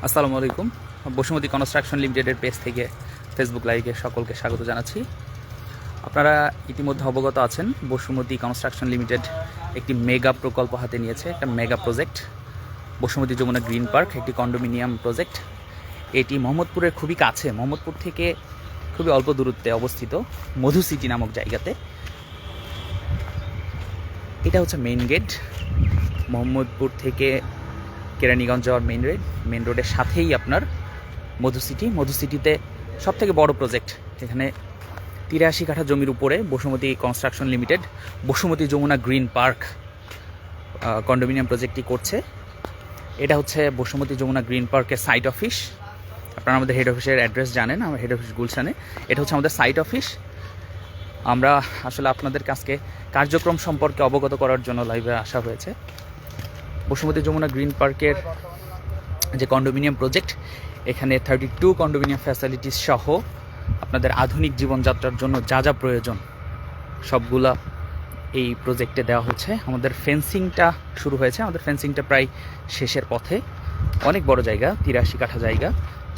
আসসালামু আলাইকুম। বসুমতী কনস্ট্রাকশন লিমিটেডের পেজ থেকে ফেসবুক লাইভে সকলকে স্বাগত জানাচ্ছি। আপনারা ইতিমধ্যে অবগত আছেন, বসুমতী কনস্ট্রাকশন লিমিটেড একটি মেগা প্রকল্প হাতে নিয়েছে, একটা মেগা প্রজেক্ট বসুমতী যমুনা গ্রিন পার্ক, একটি কন্ডোমিনিয়াম প্রজেক্ট। এটি মোহাম্মদপুরের খুবই কাছে, মোহাম্মদপুর থেকে খুবই অল্প দূরত্বে অবস্থিত মধু সিটি নামক জায়গাতে। এটা হচ্ছে মেইন গেট, মোহাম্মদপুর থেকে কেরানীগঞ্জ যাওয়ার মেইন রোডের সাথেই আপনার মধু সিটিতে সবথেকে বড় প্রজেক্ট। এখানে 83 কাঠা জমির উপরে বসুমতী কনস্ট্রাকশন লিমিটেড বসুমতী যমুনা গ্রিন পার্ক কন্ডোমিনিয়াম প্রজেক্টটি করছে। এটা হচ্ছে বসুমতী যমুনা গ্রিন পার্কের সাইট অফিস। আপনারা আমাদের হেড অফিসের অ্যাড্রেস জানেন, আমার হেড অফিস গুলশানে। এটা হচ্ছে আমাদের সাইট অফিস। আমরা আসলে আপনাদের কাছে কার্যক্রম সম্পর্কে অবগত করার জন্য লাইভে আসা হয়েছে। বসুমতী যমুনা গ্রিন পার্কের যে কন্ডোমিনিয়াম প্রজেক্ট, এখানে 32 কন্ডোমিনিয়াম ফ্যাসিলিটিস সহ আপনাদের আধুনিক জীবনযাত্রার জন্য যা যা প্রয়োজন সবগুলা এই প্রজেক্টে দেওয়া হচ্ছে। আমাদের ফেন্সিংটা শুরু হয়েছে, আমাদের ফেন্সিংটা প্রায় শেষের পথে। অনেক বড় জায়গা, 83 কাঠা জায়গা।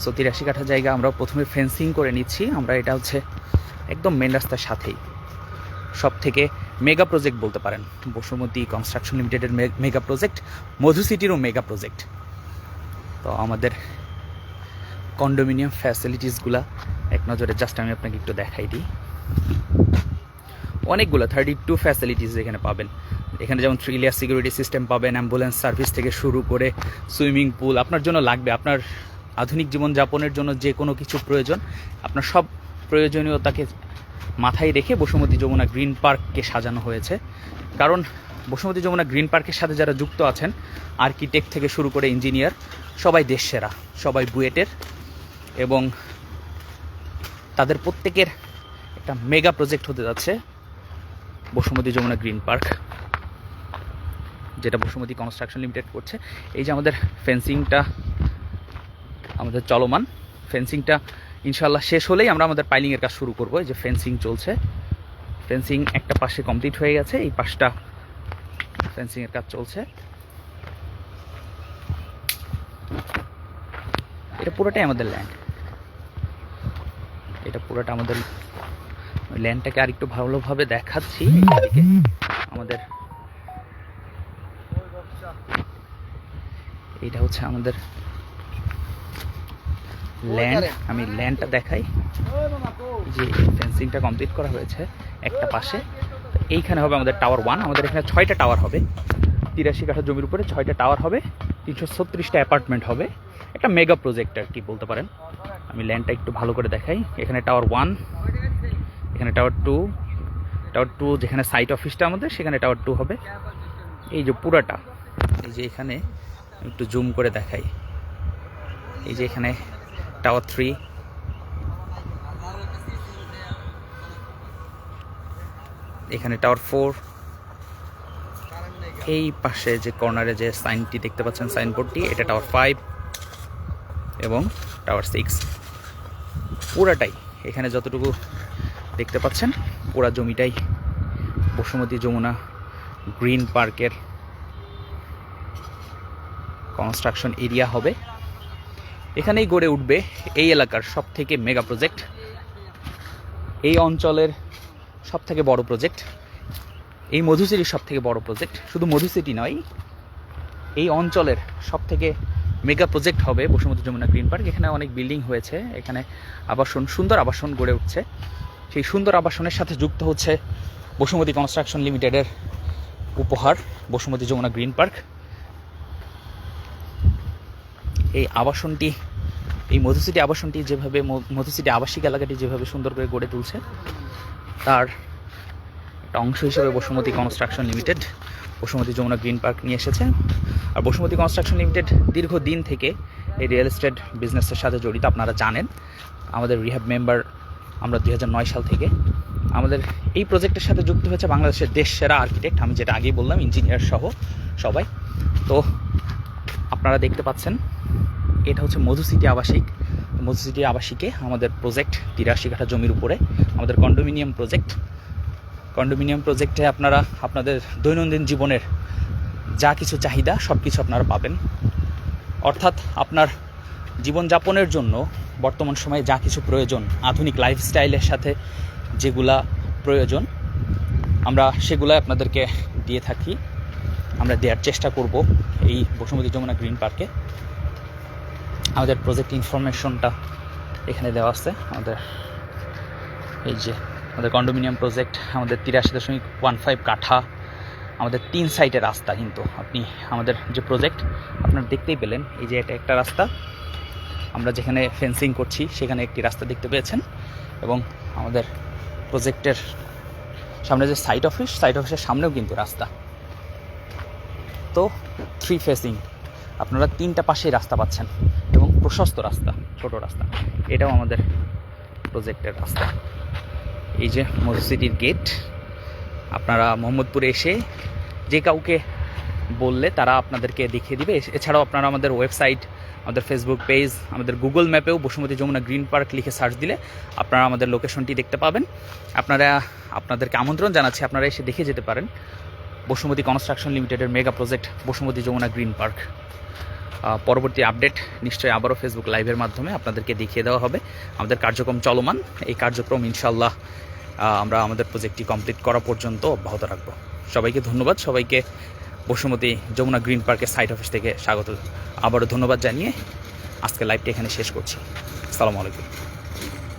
সো 83 কাঠা জায়গা আমরা প্রথমে ফেন্সিং করে নিচ্ছি। আমরা এটা হচ্ছে একদম মেন রাস্তার সাথেই, সব থেকে মেগা প্রজেক্ট বলতে পারেন বসুমতী কনস্ট্রাকশন লিমিটেডের মেগা প্রজেক্ট, মধু সিটিরও মেগা প্রজেক্ট। তো আমাদের কন্ডোমিনিয়াম ফ্যাসিলিটিসগুলা এক নজরে জাস্ট আমি আপনাকে একটু দেখাই দিই। অনেকগুলো 32 ফ্যাসিলিটিস এখানে পাবেন। এখানে যেমন 3 লেয়ার সিকিউরিটি সিস্টেম পাবেন, অ্যাম্বুলেন্স সার্ভিস থেকে শুরু করে সুইমিং পুল আপনার জন্য লাগবে। আপনার আধুনিক জীবনযাপনের জন্য যে কোনো কিছু প্রয়োজন, আপনার সব প্রয়োজনীয়তাকে মাথায় রেখে বসুমতী যমুনা গ্রিন পার্ককে সাজানো হয়েছে। কারণ বসুমতী যমুনা গ্রিন পার্কের সাথে যারা যুক্ত আছেন, আর্কিটেক্ট থেকে শুরু করে ইঞ্জিনিয়ার, সবাই দেশ সেরা, সবাই বুয়েটের, এবং তাদের প্রত্যেকের একটা মেগা প্রজেক্ট হতে যাচ্ছে বসুমতী যমুনা গ্রিন পার্ক, যেটা বসুমতী কনস্ট্রাকশন লিমিটেড করছে। এই যে আমাদের ফেন্সিংটা আমাদের চলমান, ফেন্সিংটা ইনশাল্লাহ শেষ হলেই আমরা আমাদের পাইলিংয়ের কাজ শুরু করবো। এই যে ফেন্সিং চলছে, ফেন্সিং একটা পাশে কমপ্লিট হয়ে গেছে, এই পাশটা ফেন্সিংয়ের কাজ চলছে। এটা পুরোটাই আমাদের ল্যান্ড, এটা পুরোটা আমাদের ল্যান্ডটাকে আর একটু ভালোভাবে দেখাচ্ছি। এদিকে আমাদের এটা হচ্ছে আমাদের ল্যান্ড, আমি ল্যান্ডটা দেখাই। যে ফেন্সিংটা কমপ্লিট করা হয়েছে একটা পাশে, এইখানে হবে আমাদের টাওয়ার 1। আমাদের এখানে 6টা টাওয়ার হবে, 83 কাঠা জমির উপরে 6টা টাওয়ার হবে, 336টা অ্যাপার্টমেন্ট হবে। একটা মেগা প্রজেক্ট আর কি বলতে পারেন। আমি ল্যান্ডটা একটু ভালো করে দেখাই। এখানে টাওয়ার 1, এখানে টাওয়ার 2 যেখানে সাইট অফিসটা আমাদের, সেখানে টাওয়ার 2 হবে। এই যে পুরাটা, এই যে এখানে একটু জুম করে দেখাই, এই যে এখানে টাওয়ার 3, এখানে টাওয়ার 4, এই পাশে যে কর্নারে যে সাইনটি দেখতে পাচ্ছেন, সাইনবোর্ডটি, এটা টাওয়ার 5 এবং টাওয়ার 6। পুরাটাই এখানে যতটুকু দেখতে পাচ্ছেন, পুরা জমিটাই বসুমতী যমুনা গ্রিন পার্কের কনস্ট্রাকশন এরিয়া হবে। এখানেই গড়ে উঠবে এই এলাকার সব থেকে মেগা প্রজেক্ট, এই অঞ্চলের সব থেকে বড় প্রজেক্ট, এই মধু সিটির সব থেকে বড় প্রজেক্ট। শুধু মধু সিটি নয়, এই অঞ্চলের সব থেকে মেগা প্রজেক্ট হবে বসুমতী যমুনা গ্রিন পার্ক। এখানে অনেক বিল্ডিং হয়েছে, এখানে আবাসন, সুন্দর আবাসন গড়ে উঠছে। সেই সুন্দর আবাসনের সাথে যুক্ত হচ্ছে বসুমতী কনস্ট্রাকশন লিমিটেডের উপহার বসুমতী যমুনা গ্রিন পার্ক। এই আবাসনটি, এই মধু সিটি আবাসনটি যেভাবে, মধু সিটি আবাসিক এলাকাটি যেভাবে সুন্দর করে গড়ে তুলছে, তার একটা অংশ হিসেবে বসুমতী কনস্ট্রাকশন লিমিটেড বসুমতী যমুনা গ্রিন পার্ক নিয়ে এসেছে। আর বসুমতী কনস্ট্রাকশন লিমিটেড দীর্ঘদিন থেকে এই রিয়েল এস্টেট বিজনেসের সাথে জড়িত, আপনারা জানেন। আমাদের রিহ্যাব মেম্বার আমরা 2009 সাল থেকে। আমাদের এই প্রজেক্টের সাথে যুক্ত হয়েছে বাংলাদেশের দেশ সেরা আর্কিটেক্ট, আমি যেটা আগেই বললাম, ইঞ্জিনিয়ার সহ সবাই। তো আপনারা দেখতে পাচ্ছেন, এটা হচ্ছে মধু সিটি আবাসিক। মধু সিটি আবাসিকে আমাদের প্রজেক্ট 83 কাঠা জমির উপরে আমাদের কন্ডোমিনিয়াম প্রজেক্ট। কন্ডোমিনিয়াম প্রজেক্টে আপনারা আপনাদের দৈনন্দিন জীবনের যা কিছু চাহিদা সব কিছু আপনারা পাবেন। অর্থাৎ আপনার জীবনযাপনের জন্য বর্তমান সময়ে যা কিছু প্রয়োজন, আধুনিক লাইফস্টাইলের সাথে যেগুলা প্রয়োজন আমরা সেগুলো আপনাদেরকে দিয়ে থাকি, আমরা দেওয়ার চেষ্টা করব এই বসুমতী যমুনা গ্রিন পার্কে। আমাদের প্রজেক্ট ইনফরমেশনটা এখানে দেওয়া আছে। এই যে আমাদের কন্ডোমিনিয়াম প্রজেক্ট, আমাদের 83.15 কাঠা, আমাদের 3 সাইডের রাস্তা। কিন্তু আপনি আমাদের যে প্রজেক্ট আপনারা দেখতেই পেলেন, এই যে এটা একটা রাস্তা, আমরা যেখানে ফেন্সিং করছি সেখানে একটি রাস্তা দেখতে পেয়েছেন, এবং আমাদের প্রজেক্টের সামনে যে সাইট অফিসের সামনেও কিন্তু রাস্তা। তো 3 ফেসিং আপনারা 3টা পাশেই রাস্তা পাচ্ছেন, এবং প্রশস্ত রাস্তা, ছোট রাস্তা। এটাও আমাদের প্রজেক্টের রাস্তা। এই যে মধুসিটির গেট। আপনারা মোহাম্মদপুরে এসে যে কাউকে বললে তারা আপনাদেরকে দেখিয়ে দিবে। এছাড়াও আপনারা আমাদের ওয়েবসাইট, আমাদের ফেসবুক পেজ, আমাদের গুগল ম্যাপেও বসুমতী যমুনা গ্রিন পার্ক লিখে সার্চ দিলে আপনারা আমাদের লোকেশনটি দেখতে পাবেন। আপনাদেরকে আমন্ত্রণ জানাচ্ছি, আপনারা এসে দেখে যেতে পারেন বসুমতী কনস্ট্রাকশন লিমিটেডের মেগা প্রজেক্ট বসুমতী যমুনা গ্রিন পার্ক। পরবর্তী আপডেট নিশ্চয়ই আবারও ফেসবুক লাইভের মাধ্যমে আপনাদেরকে দেখিয়ে দেওয়া হবে। আমাদের কার্যক্রম চলমান, এই কার্যক্রম ইনশাল্লাহ আমরা আমাদের প্রজেক্টটি কমপ্লিট করা পর্যন্ত অব্যাহত রাখবো। সবাইকে ধন্যবাদ, সবাইকে বসুমতী যমুনা গ্রিন পার্কের সাইট অফিস থেকে স্বাগত। আবারও ধন্যবাদ জানিয়ে আজকে লাইভটি এখানে শেষ করছি। আসসালামু আলাইকুম।